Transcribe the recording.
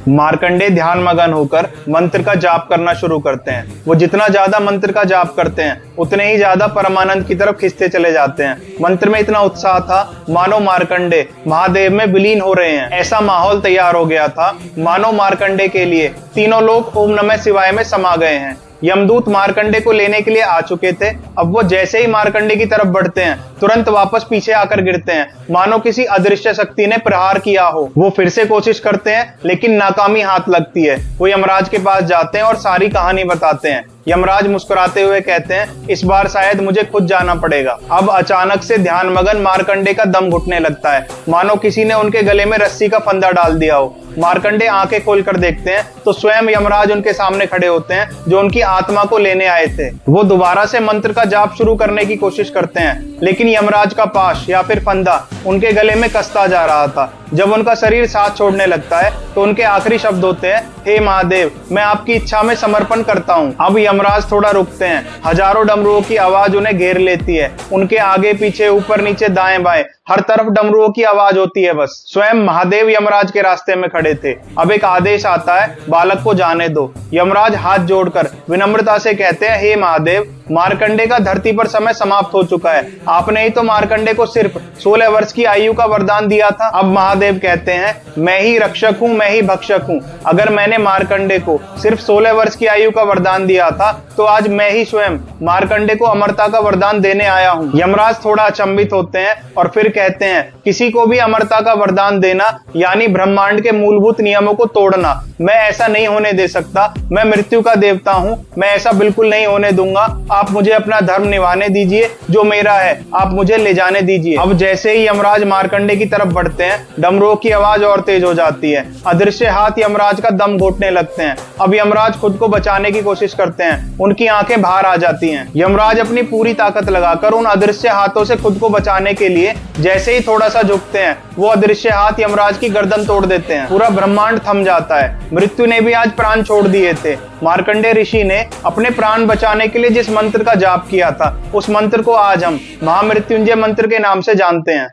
मार्कंडे ध्यान मगन होकर मंत्र का जाप करना शुरू करते हैं। वो जितना ज्यादा मंत्र का जाप करते हैं उतने ही ज्यादा परमानंद की तरफ खिंचते चले जाते हैं। मंत्र में इतना उत्साह था मानो मार्कंडे महादेव में विलीन हो रहे हैं। ऐसा माहौल तैयार हो गया था मानो मार्कंडे के लिए तीनों लोग ओम नमः शिवाय में समा गए हैं। यमदूत मार्कंडे को लेने के लिए आ चुके थे। अब वो जैसे ही मार्कंडे की तरफ बढ़ते हैं तुरंत वापस पीछे आकर गिरते हैं मानो किसी अदृश्य शक्ति ने प्रहार किया हो। वो फिर से कोशिश करते हैं लेकिन नाकामी हाथ लगती है। वो यमराज के पास जाते हैं और सारी कहानी बताते हैं। यमराज मुस्कुराते हुए कहते हैं इस बार शायद मुझे खुद जाना पड़ेगा। अब अचानक से ध्यान मगन मार्कंडे का दम घुटने लगता है मानो किसी ने उनके गले में रस्सी का फंदा डाल दिया हो। मार्कंडे आंखें खोलकर देखते हैं तो स्वयं यमराज उनके सामने खड़े होते हैं जो उनकी आत्मा को लेने आए थे। वो दोबारा से मंत्र का जाप शुरू करने की कोशिश करते हैं लेकिन यमराज का पाश या फिर फंदा उनके गले में कसता जा रहा था। जब उनका शरीर साथ छोड़ने लगता है तो उनके आखिरी शब्द होते हैं हे महादेव, मैं आपकी इच्छा में समर्पण करता हूँ। अब यमराज थोड़ा रुकते हैं। हजारों डमरुओं की आवाज उन्हें घेर लेती है। उनके आगे पीछे ऊपर नीचे दाएं बाएं हर तरफ डमरुओं की आवाज होती है। बस स्वयं महादेव यमराज के रास्ते में खड़े थे। अब एक आदेश आता है बालक को जाने दो। यमराज हाथ जोड़कर विनम्रता से कहते हैं हे महादेव, मार्कंडे का धरती पर समय समाप्त हो चुका है। आपने ही तो मार्कंडे को सिर्फ 16 वर्ष की आयु का वरदान दिया था। अब महादेव कहते हैं मैं ही रक्षक हूँ, मैं ही भक्षक हूँ। अगर मैंने मार्कंडे को सिर्फ 16 वर्ष की आयु का वरदान दिया था तो आज मैं ही स्वयं मार्कंडे को अमरता का वरदान देने आया हूँ। यमराज थोड़ा अचंभित होते हैं और फिर कहते हैं किसी को भी अमरता का वरदान देना यानी ब्रह्मांड के मूलभूत नियमों को तोड़ना। मैं ऐसा नहीं होने दे सकता। मैं मृत्यु का देवता हूँ, मैं ऐसा बिल्कुल नहीं होने दूंगा। आप मुझे अपना धर्म निभाने दीजिए, जो मेरा है आप मुझे ले जाने दीजिए। अब जैसे ही यमराज मार्कंडे की तरफ बढ़ते हैं डमरुओं की आवाज और तेज हो जाती है। अदृश्य हाथ यमराज का दम घोटने लगते हैं। अब यमराज खुद को बचाने की कोशिश करते हैं। उनकी आंखें बाहर आ जाती हैं। यमराज अपनी पूरी ताकत लगाकर उन अदृश्य हाथों से खुद को बचाने के लिए जैसे ही थोड़ा सा झुकते हैं वो अदृश्य हाथ यमराज की गर्दन तोड़ देते हैं। पूरा ब्रह्मांड थम जाता है। मृत्यु ने भी आज प्राण छोड़ दिए थे। मार्कंडे ऋषि ने अपने प्राण बचाने के लिए जिस मंत्र का जाप किया था उस मंत्र को आज हम महामृत्युंजय मंत्र के नाम से जानते हैं।